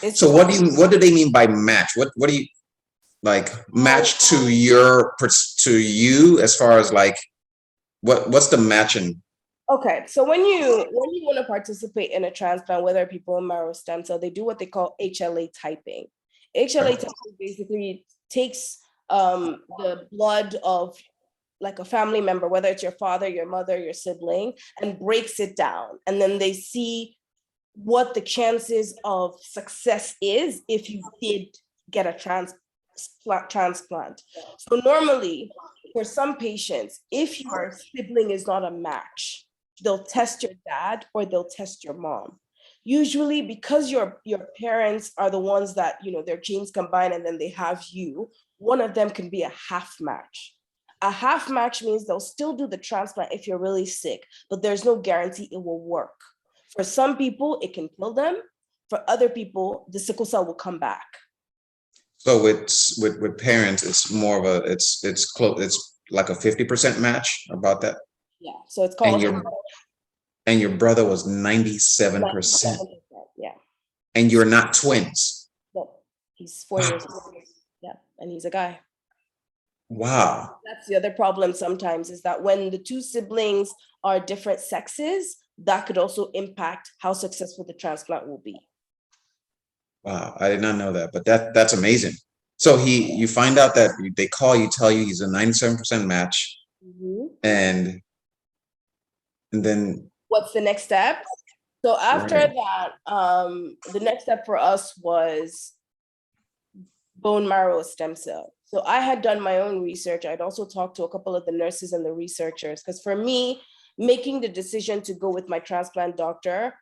It's So what do they mean by match? What do you like match to you as far as like what's the matching? okay. So when you want to participate in a transplant, whether people in marrow stem cell, they do what they call HLA typing. HLA typing basically takes the blood of like a family member, whether it's your father, your mother, your sibling, and breaks it down. And then they see what the chances of success is if you did get a transplant. So normally, for some patients, if your sibling is not a match, they'll test your dad or they'll test your mom. Usually, because your parents are the ones that their genes combine and then they have you, one of them can be a half match. A half match means they'll still do the transplant if you're really sick, but there's no guarantee it will work. For some people, it can kill them. For other people, the sickle cell will come back. So it's with parents, it's more of a it's close. It's like a 50% match about that. Yeah. So it's And called your brother was 97%, 97%. Yeah. and you're not twins. No, he's 4 years old. Yeah. And he's a guy. Wow. That's the other problem sometimes is that when the two siblings are different sexes, that could also impact how successful the transplant will be. Wow, I did not know that, but that's amazing. So you find out that they call you, tell you he's a 97% match, and then what's the next step? So after right. that, the next step for us was bone marrow stem cell. So I had done my own research. I'd also talked to a couple of the nurses and the researchers, because for me, making the decision to go with my transplant doctor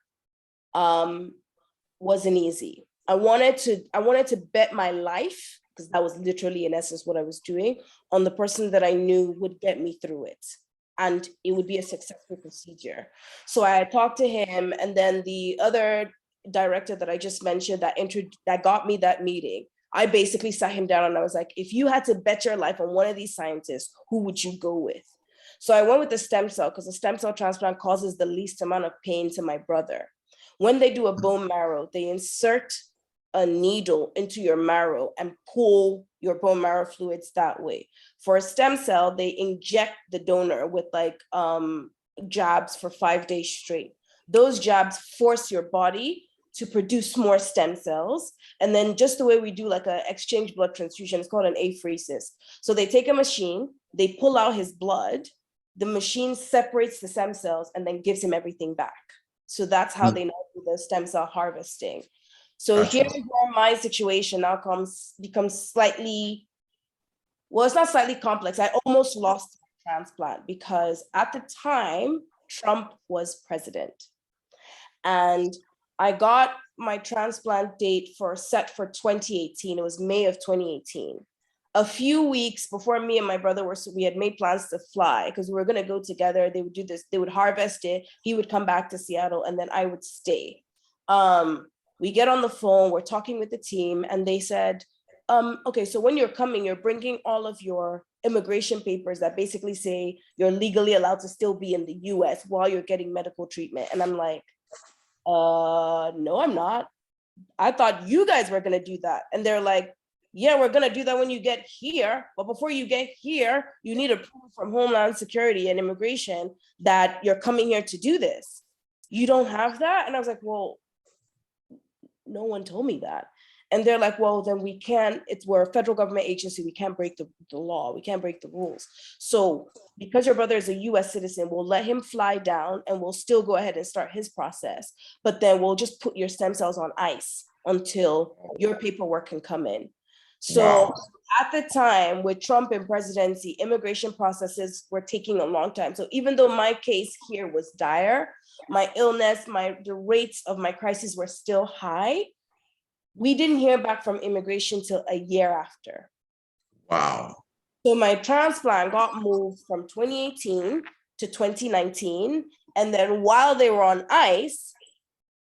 wasn't easy. I wanted to bet my life, because that was literally in essence what I was doing, on the person that I knew would get me through it. And it would be a successful procedure. So I talked to him, and then the other director that I just mentioned that got me that meeting, I basically sat him down and I was like, if you had to bet your life on one of these scientists, who would you go with? So I went with the stem cell, because the stem cell transplant causes the least amount of pain to my brother. When they do a bone marrow, they insert a needle into your marrow and pull your bone marrow fluids that way. For a stem cell, they inject the donor with like jabs for 5 days straight. Those jabs force your body to produce more stem cells. And then just the way we do like an exchange blood transfusion, it's called an apheresis. So they take a machine, they pull out his blood, the machine separates the stem cells and then gives him everything back. So that's how they know the stem cell harvesting. So Gotcha. here's where my situation now becomes slightly, well, it's not slightly complex. I almost lost the transplant because at the time, Trump was president. And I got my transplant date set for 2018. It was May of 2018. A few weeks before me and my brother we had made plans to fly because we were going to go together. They would do this, they would harvest it. He would come back to Seattle and then I would stay. We get on the phone, we're talking with the team, and they said, okay, so when you're coming, you're bringing all of your immigration papers that basically say you're legally allowed to still be in the US while you're getting medical treatment. And I'm like, no, I'm not. I thought you guys were going to do that. And they're like, yeah, we're going to do that when you get here. But before you get here, you need a proof from Homeland Security and Immigration that you're coming here to do this. You don't have that? And I was like, well, no one told me that. And they're like, well, then we can't, we're a federal government agency. We can't break the law. We can't break the rules. So because your brother is a US citizen, we'll let him fly down and we'll still go ahead and start his process. But then we'll just put your stem cells on ice until your paperwork can come in. So wow. At the time with Trump in presidency, immigration processes were taking a long time. So even though my case here was dire, my illness, the rates of my crisis were still high. We didn't hear back from immigration till a year after. Wow. So my transplant got moved from 2018 to 2019. And then while they were on ice,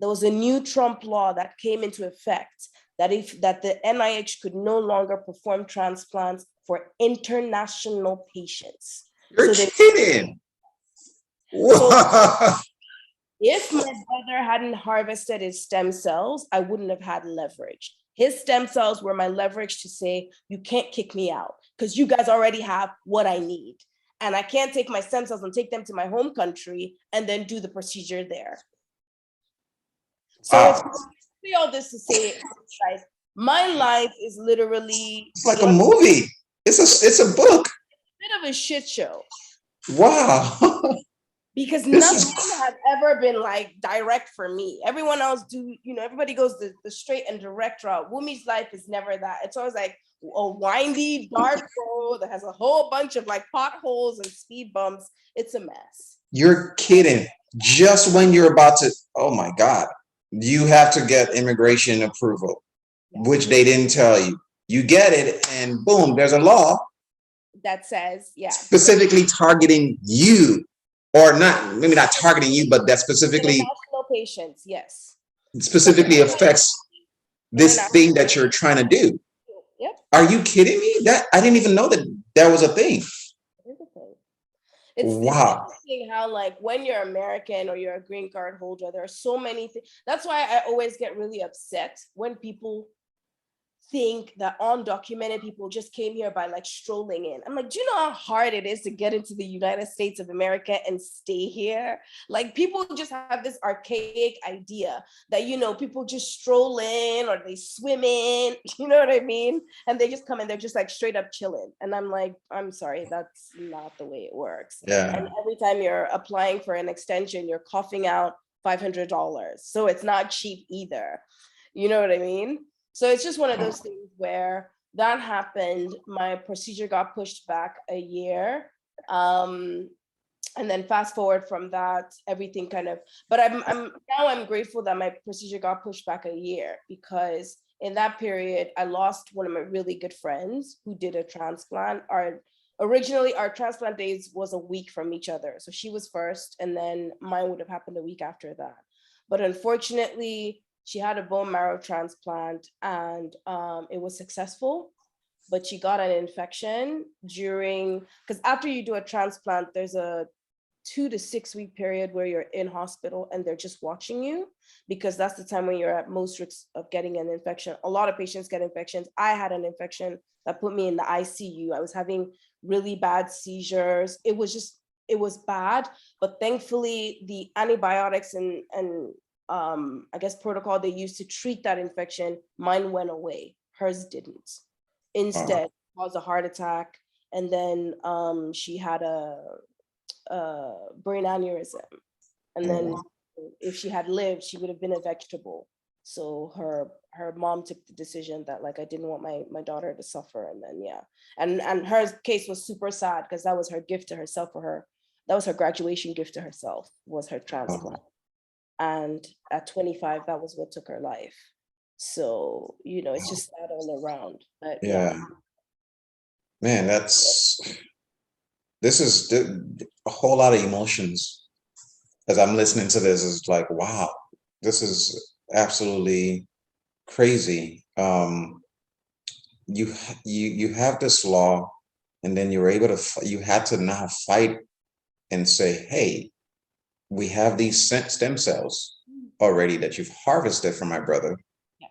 there was a new Trump law that came into effect that the NIH could no longer perform transplants for international patients. You're kidding. So If my brother hadn't harvested his stem cells, I wouldn't have had leverage. His stem cells were my leverage to say, you can't kick me out because you guys already have what I need. And I can't take my stem cells and take them to my home country and then do the procedure there. So it's all this to say, guys, my life is literally It's like a movie. It's a book. A bit of a shit show. Wow. Because nothing has ever been like direct for me. Everyone else everybody goes the straight and direct route. Wummi's life is never that. It's always like a windy, dark road that has a whole bunch of like potholes and speed bumps. It's a mess. You're kidding. Just when you're about to, oh my God, you have to get immigration approval, which they didn't tell you. You get it, and boom, there's a law that says, specifically targeting you. Or not, maybe not targeting you, but that specifically international patients, yes, specifically affects this thing that you're trying to do. Yep. Are you kidding me? That I didn't even know that that was a thing. It's wow. interesting how, like, when you're American or you're a green card holder, there are so many things. That's why I always get really upset when people think that undocumented people just came here by like strolling in. I'm like, do you know how hard it is to get into the United States of America and stay here? Like, people just have this archaic idea that, people just stroll in or they swim in, you know what I mean? And they just come and they're just like straight up chilling. And I'm like, I'm sorry, that's not the way it works. Yeah. And every time you're applying for an extension, you're coughing out $500. So it's not cheap either. You know what I mean? So it's just one of those things where that happened. My procedure got pushed back a year. And then fast forward from that, everything kind of, but I'm grateful that my procedure got pushed back a year, because in that period, I lost one of my really good friends who did a transplant. Originally, our transplant days was a week from each other. So she was first, and then mine would have happened a week after that. But unfortunately, she had a bone marrow transplant, and it was successful, but she got an infection because after you do a transplant, there's a 2 to 6 week period where you're in hospital and they're just watching you, because that's the time when you're at most risk of getting an infection. A lot of patients get infections. I had an infection that put me in the ICU. I was having really bad seizures. It was bad, but thankfully the antibiotics and I guess protocol they used to treat that infection, mine went away. Hers didn't. Instead, caused a heart attack, and then she had a brain aneurysm. And then if she had lived, she would have been a vegetable. So her mom took the decision that, like, I didn't want my daughter to suffer. And then and her case was super sad, because that was her gift to herself that was her graduation gift to herself, was her transplant. And at 25, that was what took her life. So, it's just that all around. But man, this is a whole lot of emotions as I'm listening to this. Is like, wow, this is absolutely crazy. You have this law, and then you had to now fight and say, hey, we have these stem cells already that you've harvested from my brother. Yeah.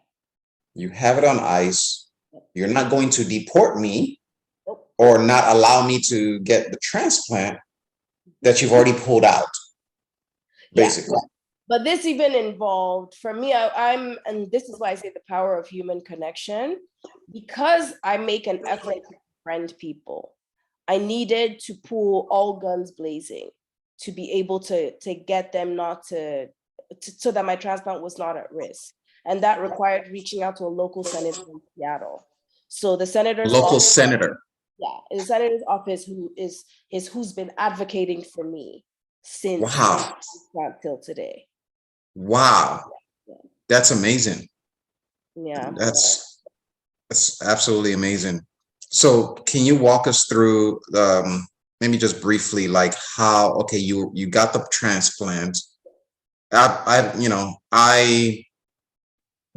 You have it on ice. You're not going to deport me or not allow me to get the transplant that you've already pulled out, basically. Yeah. But this even involved, for me, and this is why I say the power of human connection, because I make an effort to befriend people. I needed to pull all guns blazing to be able to get them not to so that my transplant was not at risk. And that required reaching out to a local senator in Seattle. So the senator's senator. Yeah, the senator's office who's been advocating for me since till today. Wow. That's amazing. Yeah. That's absolutely amazing. So can you walk us through maybe just briefly, like how, okay, you got the transplant. I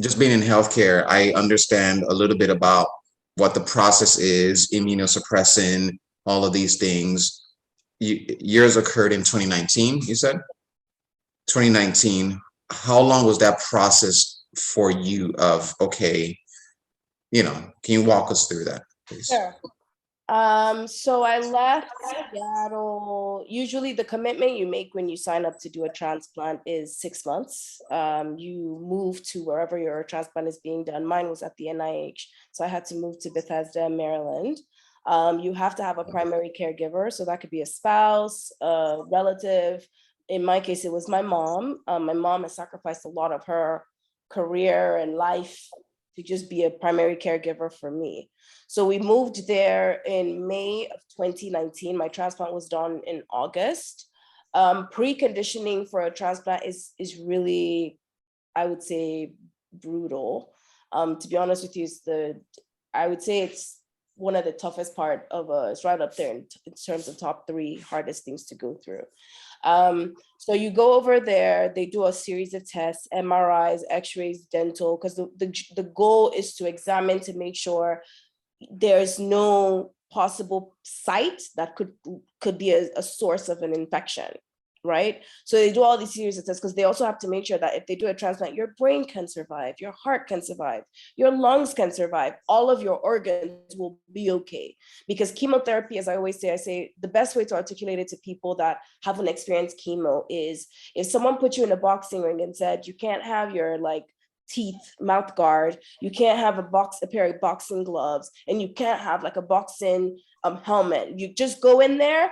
just being in healthcare, I understand a little bit about what the process is, immunosuppressant, all of these things. Yours occurred in 2019, you said? 2019. How long was that process for you of, okay, can you walk us through that, please? Sure. So I left Seattle. Usually the commitment you make when you sign up to do a transplant is 6 months. You move to wherever your transplant is being done. Mine was at the NIH. So I had to move to Bethesda, Maryland. You have to have a primary caregiver. So that could be a spouse, a relative. In my case, it was my mom. My mom has sacrificed a lot of her career and life to just be a primary caregiver for me. So we moved there in May of 2019. My transplant was done in August. Preconditioning for a transplant is really, I would say, brutal. To be honest with you, I would say it's one of the toughest part of it's right up there in terms of top 3 hardest things to go through. So you go over there, they do a series of tests, MRIs, x-rays, dental, because the goal is to examine to make sure there's no possible site that could be a source of an infection, right? So they do all these series of tests because they also have to make sure that if they do a transplant, your brain can survive, your heart can survive, your lungs can survive, all of your organs will be okay. Because chemotherapy, as I always say, I say the best way to articulate it to people that haven't experienced chemo is if someone put you in a boxing ring and said, you can't have your teeth, mouth guard, you can't have a pair of boxing gloves, and you can't have a boxing helmet. You just go in there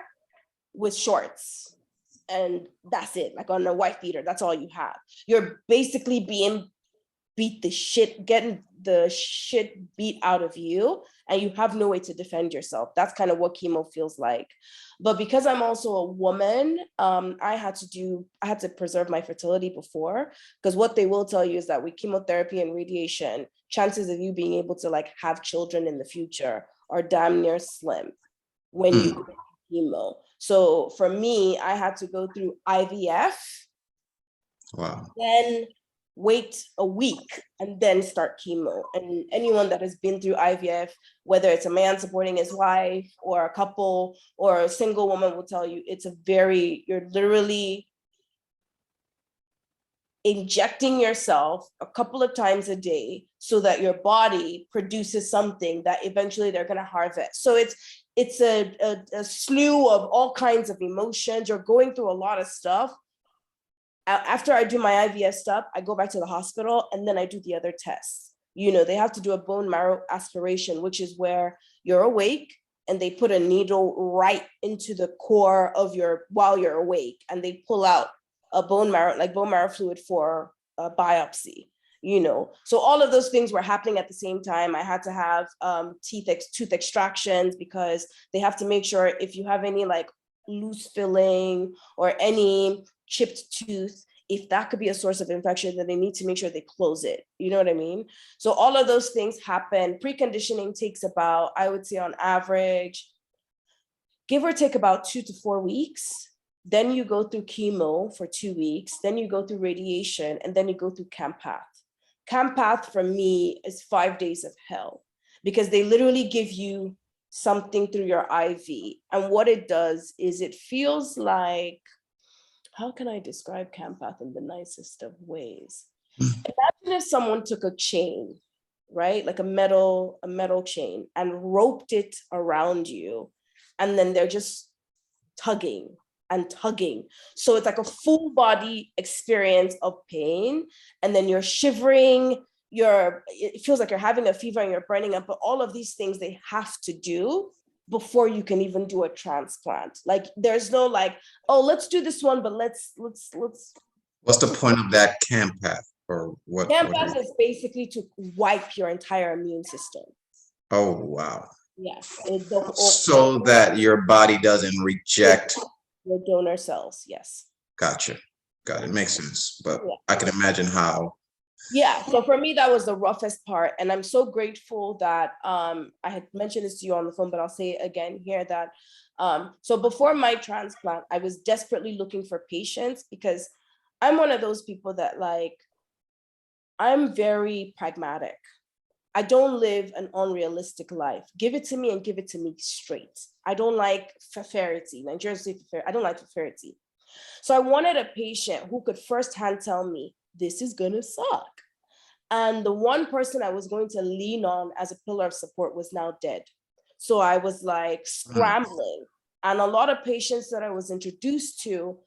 with shorts and that's it, on a white beater, that's all you have. You're basically being getting the shit beat out of you, and you have no way to defend yourself. That's kind of what chemo feels like. But because I'm also a woman, I had to preserve my fertility before, because what they will tell you is that with chemotherapy and radiation, chances of you being able to have children in the future are damn near slim when you go through chemo. So for me, I had to go through IVF. Wow. Then wait a week and then start chemo. And anyone that has been through IVF, whether it's a man supporting his wife or a couple or a single woman, will tell you you're literally injecting yourself a couple of times a day so that your body produces something that eventually they're going to harvest. So it's a slew of all kinds of emotions. You're going through a lot of stuff. After I do my IVF stuff, I go back to the hospital and then I do the other tests. They have to do a bone marrow aspiration, which is where you're awake and they put a needle right into the core of while you're awake, and they pull out a bone marrow fluid for a biopsy. So all of those things were happening at the same time. I had to have tooth extractions because they have to make sure if you have any loose filling or any chipped tooth, if that could be a source of infection, then they need to make sure they close it. You know what I mean? So all of those things happen. Preconditioning takes about, I would say on average, give or take about 2 to 4 weeks. Then you go through chemo for 2 weeks. Then you go through radiation, and then you go through campath. Campath for me is 5 days of hell, because they literally give you something through your IV. And what it does is it feels like, how can I describe campath in the nicest of ways? Imagine if someone took a chain, right? Like a metal chain, and roped it around you. And then they're just tugging and tugging. So it's like a full body experience of pain. And then you're shivering, it feels like you're having a fever and you're burning up, but all of these things they have to do before you can even do a transplant. There's no oh, let's do this one, but let's. What's the point of that campath, or what? Campath is basically to wipe your entire immune system. Oh, wow. Yes. So that your body doesn't reject your donor cells. Yes. Gotcha. Got it. Makes sense. But yeah. I can imagine how. Yeah. So for me, that was the roughest part. And I'm so grateful that I had mentioned this to you on the phone, but I'll say it again here that so before my transplant, I was desperately looking for patients, because I'm one of those people that I'm very pragmatic. I don't live an unrealistic life. Give it to me and give it to me straight. I don't like fairity. Nigerians say fair. I don't like fairity. So I wanted a patient who could firsthand tell me, this is gonna suck. And the one person I was going to lean on as a pillar of support was now dead. So I was like scrambling. And a lot of patients that I was introduced to,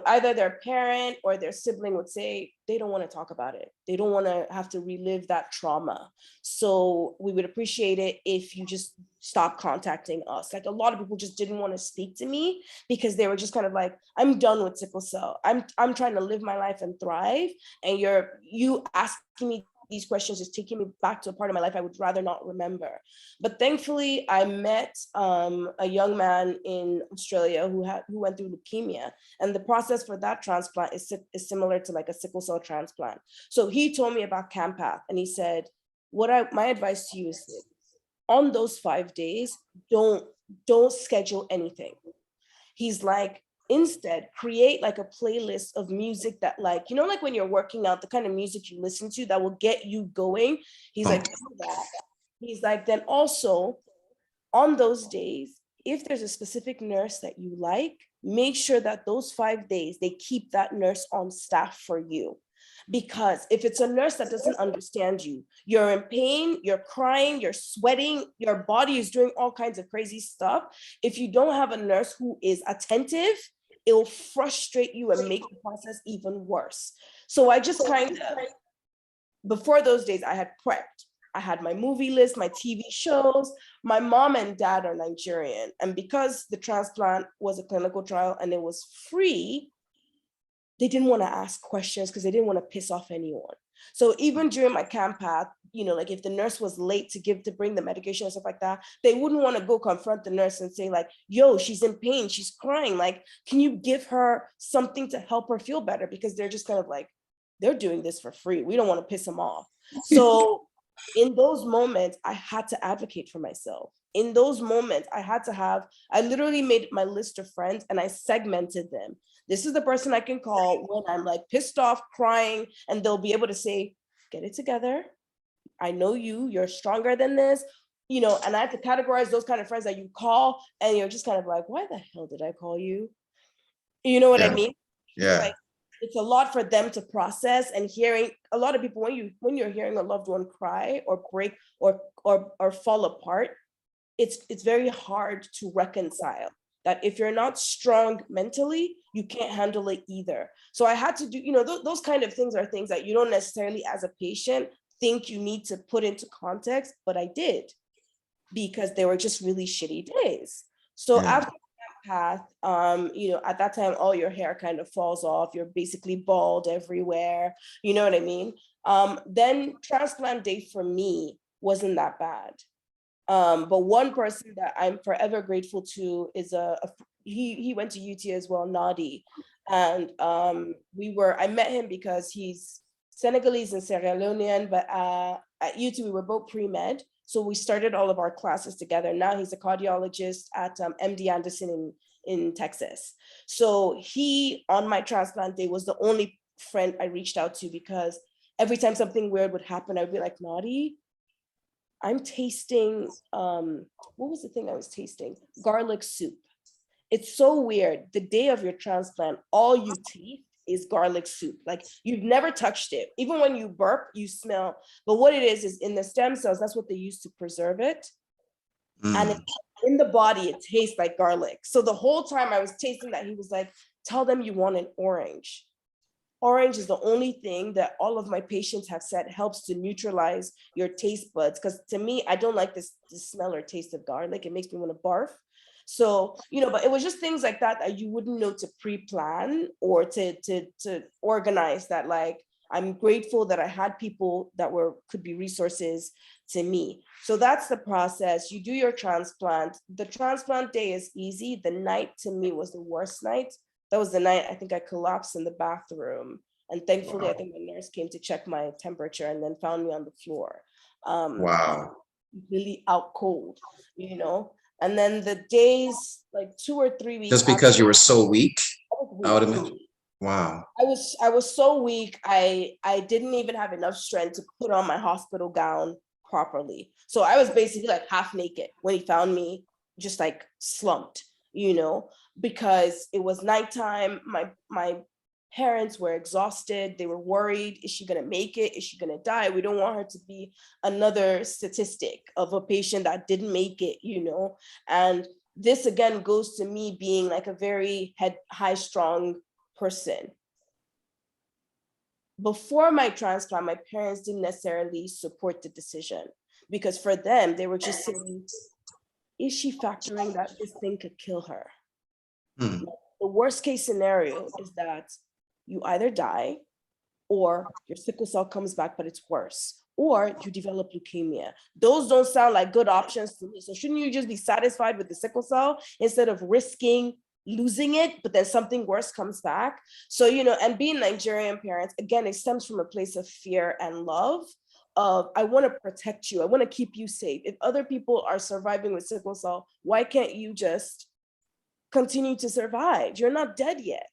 either their parent or their sibling would say they don't want to talk about it. They don't want to have to relive that trauma. So we would appreciate it if you just stop contacting us. Like a lot of people just didn't want to speak to me because they were just kind of like, I'm done with sickle cell. I'm trying to live my life and thrive. And you asking me these questions is taking me back to a part of my life I would rather not remember. But thankfully, I met a young man in Australia who went through leukemia, and the process for that transplant is similar to like a sickle cell transplant. So he told me about CAMPATH, and he said, my advice to you is this, on those 5 days, don't schedule anything. He's like, instead create like a playlist of music that like when you're working out, the kind of music you listen to that will get you going. He's like, do that. He's like, then also on those days, if there's a specific nurse that you like, make sure that those 5 days they keep that nurse on staff for you. Because if it's a nurse that doesn't understand you, you're in pain, you're crying, you're sweating, your body is doing all kinds of crazy stuff. If you don't have a nurse who is attentive, it will frustrate you and make the process even worse. So I just kind of, before those days, I had prepped. I had my movie list, my TV shows. My mom and dad are Nigerian. And because the transplant was a clinical trial and it was free, they didn't want to ask questions because they didn't want to piss off anyone. So even during my CAMPATH, like if the nurse was late to bring the medication and stuff like that, they wouldn't want to go confront the nurse and say like, yo, she's in pain, she's crying. Like, can you give her something to help her feel better? Because they're just kind of like, they're doing this for free. We don't want to piss them off. So in those moments, I had to advocate for myself. In those moments, I literally made my list of friends and I segmented them. This is the person I can call when I'm like pissed off, crying, and they'll be able to say, get it together. I know you're stronger than this, and I have to categorize those kind of friends that you call and you're just kind of like, why the hell did I call you? You know what I mean? Yeah. Like, it's a lot for them to process, and hearing a lot of people, when you're hearing a loved one cry or break or fall apart, it's very hard to reconcile that if you're not strong mentally, you can't handle it either. So I had to do, those kind of things are things that you don't necessarily as a patient think you need to put into context, but I did, because they were just really shitty days. So after that path, at that time, all your hair kind of falls off. You're basically bald everywhere. You know what I mean? Then transplant day for me wasn't that bad. But one person that I'm forever grateful to is he went to UT as well, Nadi. And I met him because he's Senegalese and Sierra Leonean, but at UT we were both pre-med. So we started all of our classes together. Now he's a cardiologist at MD Anderson in Texas. So he, on my transplant day, was the only friend I reached out to, because every time something weird would happen, I'd be like, Nadi, I'm tasting, what was the thing I was tasting? Garlic soup. It's so weird. The day of your transplant, all you taste is garlic soup. Like, you've never touched it. Even when you burp, you smell. But what it is in the stem cells, that's what they use to preserve it. And in the body, it tastes like garlic. So the whole time I was tasting that, he was like, tell them you want an orange. Orange is the only thing that all of my patients have said helps to neutralize your taste buds. Because to me, I don't like this smell or taste of garlic. It makes me want to barf. So, but it was just things like that that you wouldn't know to pre-plan or to organize that. Like, I'm grateful that I had people that could be resources to me. So that's the process. You do your transplant. The transplant day is easy. The night to me was the worst night. That was the night I think I collapsed in the bathroom. And thankfully, I think the nurse came to check my temperature and then found me on the floor. Really out cold, And then the days, like 2 or 3 weeks. Just because you were so weak? I would imagine. Wow. I was so weak. I didn't even have enough strength to put on my hospital gown properly. So I was basically like half naked when he found me, just like slumped, because it was nighttime. My parents were exhausted. They were worried. Is she going to make it? Is she going to die? We don't want her to be another statistic of a patient that didn't make it, And this again goes to me being like a very high strung person. Before my transplant, my parents didn't necessarily support the decision, because for them, they were just saying, is she factoring that this thing could kill her? Hmm. The worst case scenario is that you either die, or your sickle cell comes back, but it's worse, or you develop leukemia. Those don't sound like good options to me. So shouldn't you just be satisfied with the sickle cell instead of risking losing it, but then something worse comes back? So, and being Nigerian parents, again, it stems from a place of fear and love. I want to protect you. I want to keep you safe. If other people are surviving with sickle cell, why can't you just continue to survive? You're not dead yet.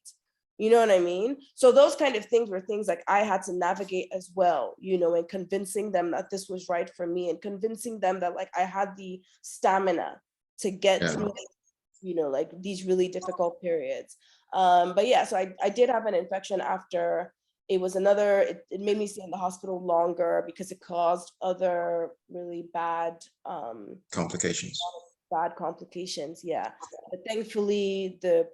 You know what I mean? So those kind of things were things like I had to navigate as well, and convincing them that this was right for me, and convincing them that like I had the stamina to get through, like these really difficult periods. But yeah, so I did have an infection after. It was it made me stay in the hospital longer because it caused other really bad Complications. bad complications. Yeah. But thankfully the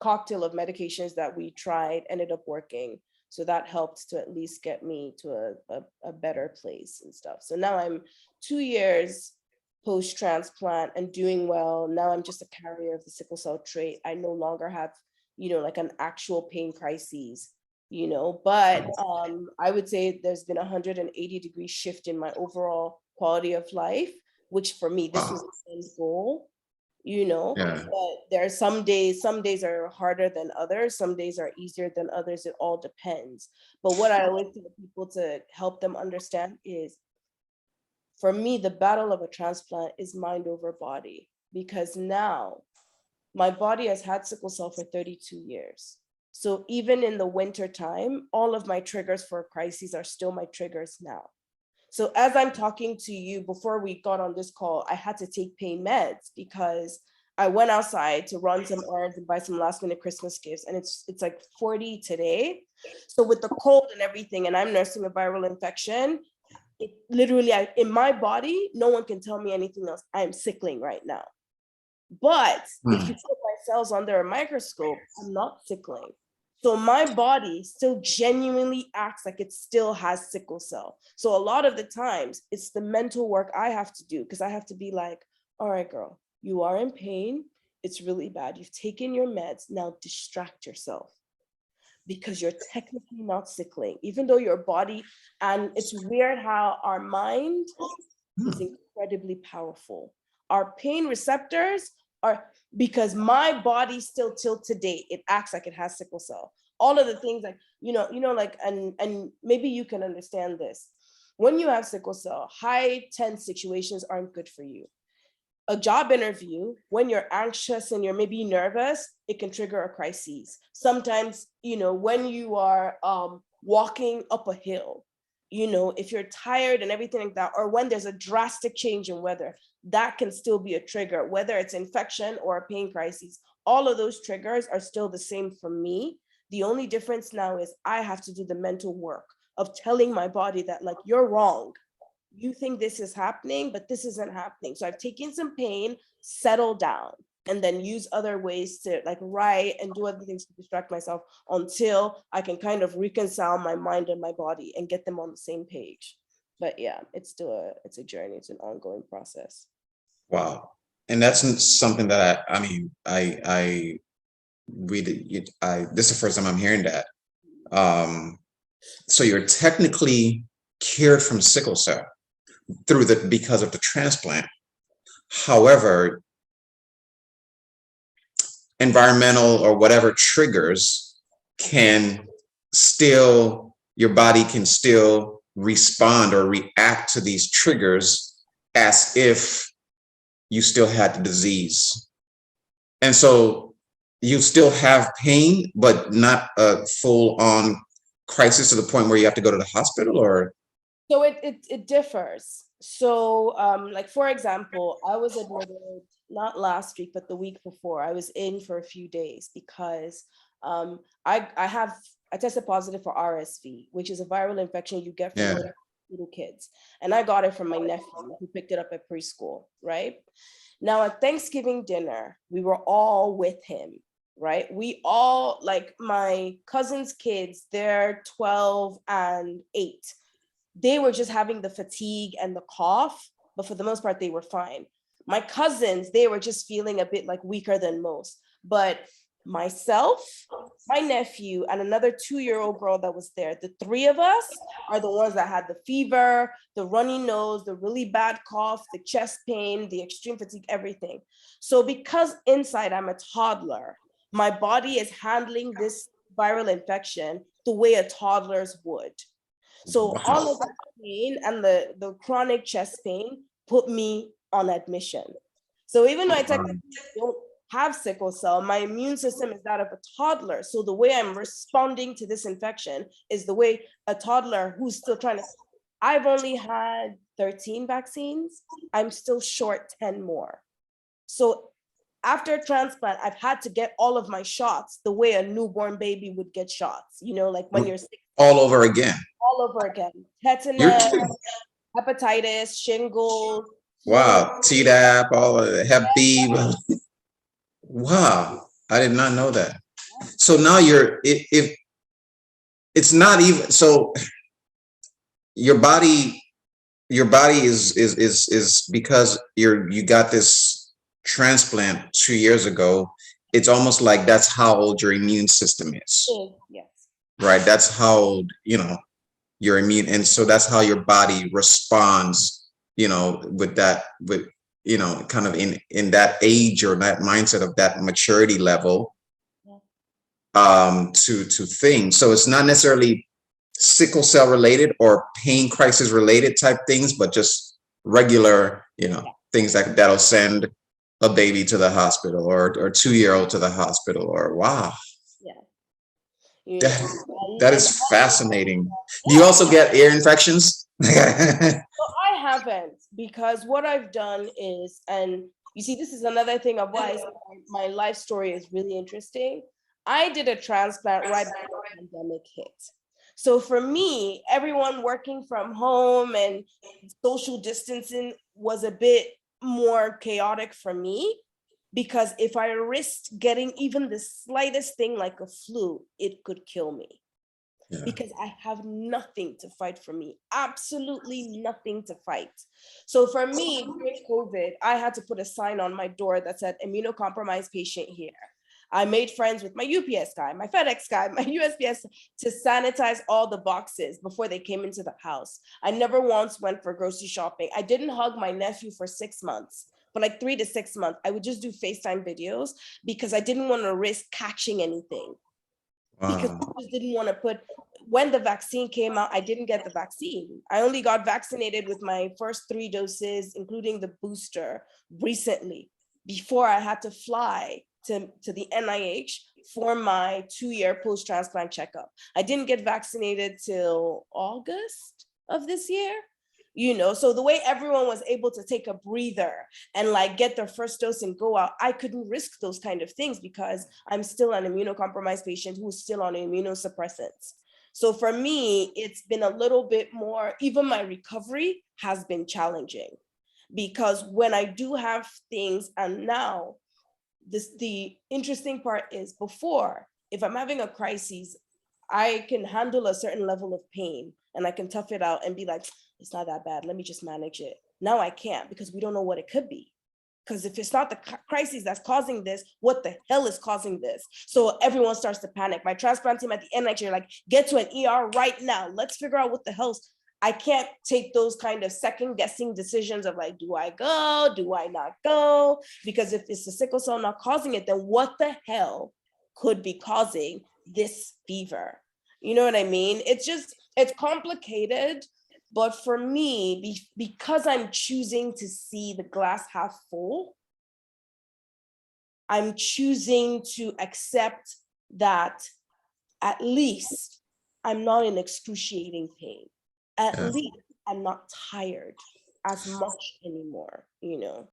cocktail of medications that we tried ended up working. So that helped to at least get me to a better place and stuff. So now I'm 2 years post-transplant and doing well. Now I'm just a carrier of the sickle cell trait. I no longer have, like an actual pain crises, but I would say there's been a 180-degree shift in my overall quality of life, which for me, this was the end goal, but there are some days are harder than others. Some days are easier than others. It all depends. But what I always tell people to help them understand is, for me, the battle of a transplant is mind over body, because now my body has had sickle cell for 32 years. So even in the winter time, all of my triggers for crises are still my triggers now. So as I'm talking to you, before we got on this call, I had to take pain meds because I went outside to run some errands and buy some last minute Christmas gifts. And it's like 40 today. So with the cold and everything, and I'm nursing a viral infection, it literally, in my body, no one can tell me anything else. I am sickling right now. But if you put my cells under a microscope, I'm not sickling. So my body still genuinely acts like it still has sickle cell. So a lot of the times it's the mental work I have to do, because I have to be like, all right, girl, you are in pain. It's really bad. You've taken your meds. Now distract yourself, because you're technically not sickling, even though your body, and it's weird how our mind is incredibly powerful. Our pain receptors are, because my body still till today, it acts like it has sickle cell. All of the things like, like, and maybe you can understand this. When you have sickle cell, high tense situations aren't good for you. A job interview, when you're anxious and you're maybe nervous, it can trigger a crisis. Sometimes, when you are walking up a hill, if you're tired and everything like that, or when there's a drastic change in weather, that can still be a trigger, whether it's infection or a pain crisis. All of those triggers are still the same for me. The only difference now is I have to do the mental work of telling my body that, like, you're wrong. You think this is happening, but this isn't happening. So I've taken some pain, settle down, and then use other ways to like write and do other things to distract myself until I can kind of reconcile my mind and my body and get them on the same page. But yeah, it's a journey. It's an ongoing process. Wow. And that's something that I really, this is the first time I'm hearing that. So you're technically cured from sickle cell because of the transplant. However, environmental or whatever triggers can still, your body can still respond or react to these triggers as if you still had the disease. And so you still have pain, but not a full on crisis to the point where you have to go to the hospital, or? So it differs. So, like for example, I was admitted not last week, but the week before. I was in for a few days because I tested positive for RSV, which is a viral infection you get from Yeah. little kids, and I got it from my nephew who picked it up at preschool. Right now at Thanksgiving dinner, we were all with him. Right, we all, like my cousin's kids, they're 12 and 8, they were just having the fatigue and the cough, but for the most part, they were fine. My cousins, they were just feeling a bit like weaker than most. But myself, my nephew, and another 2-year-old girl that was there, the three of us are the ones that had the fever, the runny nose, the really bad cough, the chest pain, the extreme fatigue, everything. So because inside I'm a toddler, my body is handling this viral infection the way a toddler's would. So all Wow. of that pain and the chronic chest pain put me on admission. So even though I technically don't have sickle cell, my immune system is that of a toddler. So the way I'm responding to this infection is the way a toddler who's still trying to, I've only had 13 vaccines. I'm still short 10 more. So after transplant, I've had to get all of my shots the way a newborn baby would get shots, like when you're sick, All over again. all over again. You're Tetanus, kidding. hepatitis, shingles, flu. Wow. Tdap, all of Hep B. Wow. I did not know that. So now if it's not even so your body is because you got this transplant 2 years ago. It's almost like that's how old your immune system is, Yes. right? That's how old, your immune, and so that's how your body responds, with that, kind of in that age or that mindset of that maturity level, to things. So it's not necessarily sickle cell related or pain crisis related type things, but just regular, things that'll send a baby to the hospital or 2-year-old to the hospital, or wow. Yeah. You know, That, that is fascinating. Do you yeah. also get ear infections? Well, I haven't, because what I've done is, and you see, this is another thing of why I say my life story is really interesting. I did a transplant right before the pandemic hit. So for me, everyone working from home and social distancing was a bit more chaotic for me, because if I risked getting even the slightest thing like a flu, it could kill me. Yeah. Because I have nothing to fight for me, absolutely nothing to fight. So for me, during COVID, I had to put a sign on my door that said immunocompromised patient here. I made friends with my UPS guy, my FedEx guy, my USPS to sanitize all the boxes before they came into the house. I never once went for grocery shopping. I didn't hug my nephew for 6 months. For like 3 to 6 months, I would just do FaceTime videos because I didn't want to risk catching anything. Because Wow. I just didn't want to put, when the vaccine came out, I didn't get the vaccine. I only got vaccinated with my first 3 doses, including the booster, recently, before I had to fly to the NIH for my 2-year post-transplant checkup. I didn't get vaccinated till August of this year. So the way everyone was able to take a breather and like get their first dose and go out, I couldn't risk those kind of things because I'm still an immunocompromised patient who's still on immunosuppressants. So for me, it's been a little bit more, even my recovery has been challenging, because when I do have things, and now the interesting part is, before, if I'm having a crisis, I can handle a certain level of pain and I can tough it out and be like, it's not that bad, let me just manage it. Now I can't, because we don't know what it could be. Because if it's not the crisis that's causing this, what the hell is causing this? So everyone starts to panic. My transplant team at the NIH are like, get to an ER right now. Let's figure out what the hell's. I can't take those kind of second guessing decisions of like, do I go? Do I not go? Because if it's the sickle cell not causing it, then what the hell could be causing this fever? You know what I mean? It's complicated. But for me, because I'm choosing to see the glass half full, I'm choosing to accept that at least I'm not in excruciating pain. At Yeah. least I'm not tired. as much anymore, you know.